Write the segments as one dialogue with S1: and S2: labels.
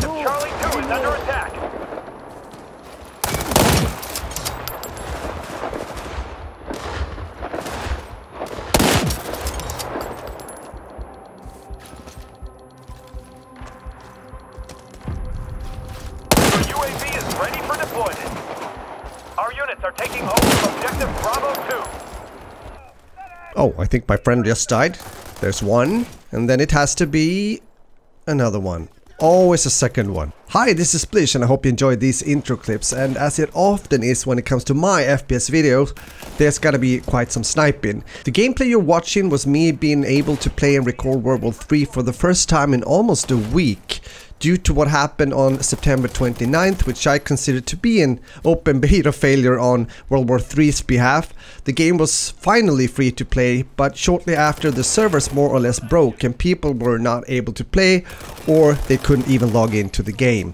S1: Charlie 2 is under attack. UAV is ready for deployment. Our units are taking hold of objective Bravo 2.
S2: Oh, I think my friend just died. There's one, and then it has to be another one. Always a second one. Hi, this is Splish and I hope you enjoyed these intro clips, and as it often is when it comes to my FPS videos, there's gotta be quite some sniping. The gameplay you're watching was me being able to play and record World War 3 for the first time in almost a week. Due to what happened on September 29th, which I consider to be an open beta failure on World War III's behalf, the game was finally free to play, but shortly after the servers more or less broke and people were not able to play, or they couldn't even log into the game.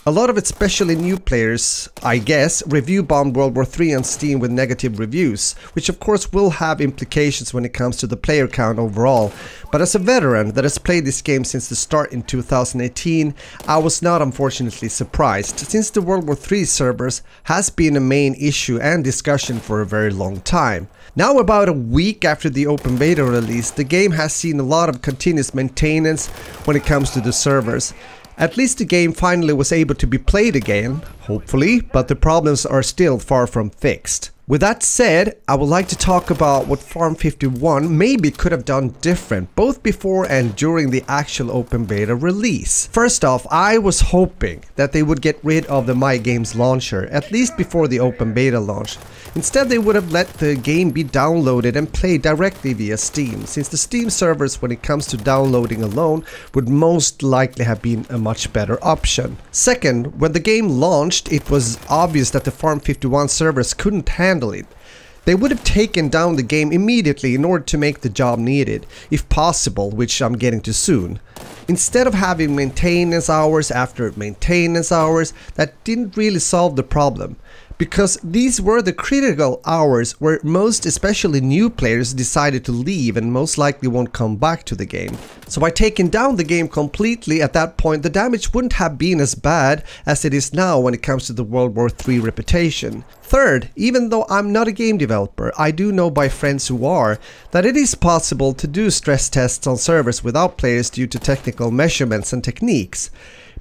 S2: A lot of especially new players, I guess, review bombed World War III on Steam with negative reviews, which of course will have implications when it comes to the player count overall. But as a veteran that has played this game since the start in 2018, I was not unfortunately surprised, since the World War III servers has been a main issue and discussion for a very long time. Now about a week after the open beta release, the game has seen a lot of continuous maintenance when it comes to the servers. At least the game finally was able to be played again, hopefully, but the problems are still far from fixed. With that said, I would like to talk about what Farm 51 maybe could have done different, both before and during the actual open beta release. First off, I was hoping that they would get rid of the My Games launcher, at least before the open beta launch. Instead, they would have let the game be downloaded and played directly via Steam, since the Steam servers, when it comes to downloading alone, would most likely have been a much better option. Second, when the game launched, it was obvious that the Farm 51 servers couldn't handle it. They would have taken down the game immediately in order to make the job needed, if possible, which I'm getting to soon. Instead of having maintenance hours after maintenance hours, that didn't really solve the problem, because these were the critical hours where most, especially new players, decided to leave and most likely won't come back to the game. So by taking down the game completely at that point, the damage wouldn't have been as bad as it is now when it comes to the World War III reputation. Third, even though I'm not a game developer, I do know by friends who are that it is possible to do stress tests on servers without players due to technical measurements and techniques.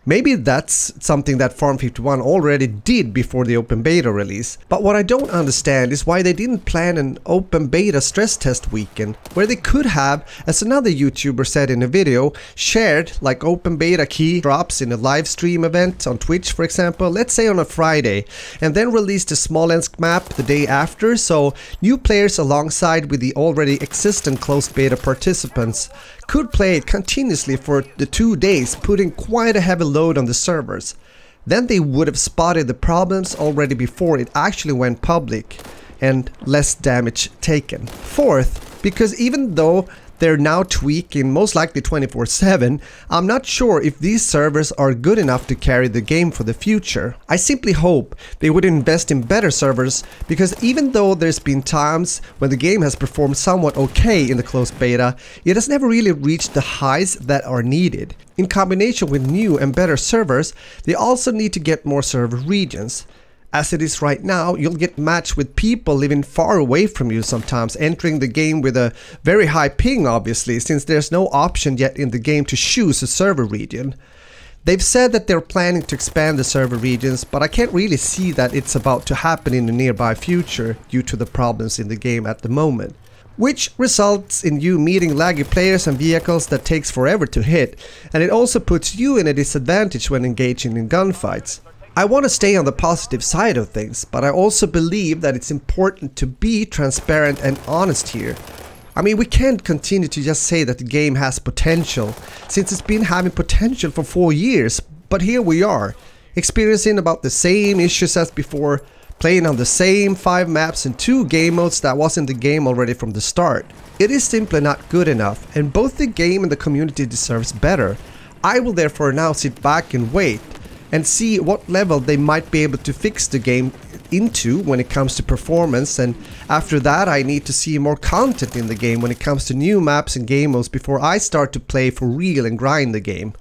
S2: Maybe that's something that Farm 51 already did before the open beta release. But what I don't understand is why they didn't plan an open beta stress test weekend, where they could have, as another YouTuber said in a video, shared like open beta key drops in a live stream event on Twitch, for example, let's say on a Friday, and then released a Smolensk map the day after, so new players alongside with the already existent closed beta participants could play it continuously for the 2 days, putting quite a heavy load on the servers. Then they would have spotted the problems already before it actually went public, and less damage taken. Fourth, because even though they're now tweaking most likely 24/7, I'm not sure if these servers are good enough to carry the game for the future. I simply hope they would invest in better servers, because even though there's been times when the game has performed somewhat okay in the closed beta, it has never really reached the highs that are needed. In combination with new and better servers, they also need to get more server regions. As it is right now, you'll get matched with people living far away from you sometimes, entering the game with a very high ping obviously, since there's no option yet in the game to choose a server region. They've said that they're planning to expand the server regions, but I can't really see that it's about to happen in the nearby future due to the problems in the game at the moment. Which results in you meeting laggy players and vehicles that takes forever to hit, and it also puts you in a disadvantage when engaging in gunfights. I want to stay on the positive side of things, but I also believe that it's important to be transparent and honest here. I mean, we can't continue to just say that the game has potential, since it's been having potential for 4 years, but here we are, experiencing about the same issues as before, playing on the same 5 maps and 2 game modes that was in the game already from the start. It is simply not good enough, and both the game and the community deserves better. I will therefore now sit back and wait, and see what level they might be able to fix the game into when it comes to performance, and after that I need to see more content in the game when it comes to new maps and game modes before I start to play for real and grind the game.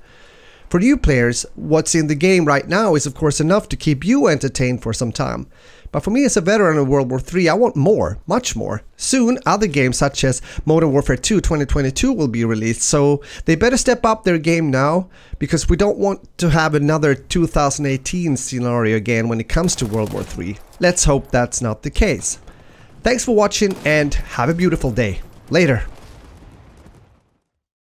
S2: For new players, what's in the game right now is of course enough to keep you entertained for some time. But for me as a veteran of World War III, I want more, much more. Soon, other games such as Modern Warfare 2 2022 will be released, so they better step up their game now, because we don't want to have another 2018 scenario again when it comes to World War III. Let's hope that's not the case. Thanks for watching and have a beautiful day. Later.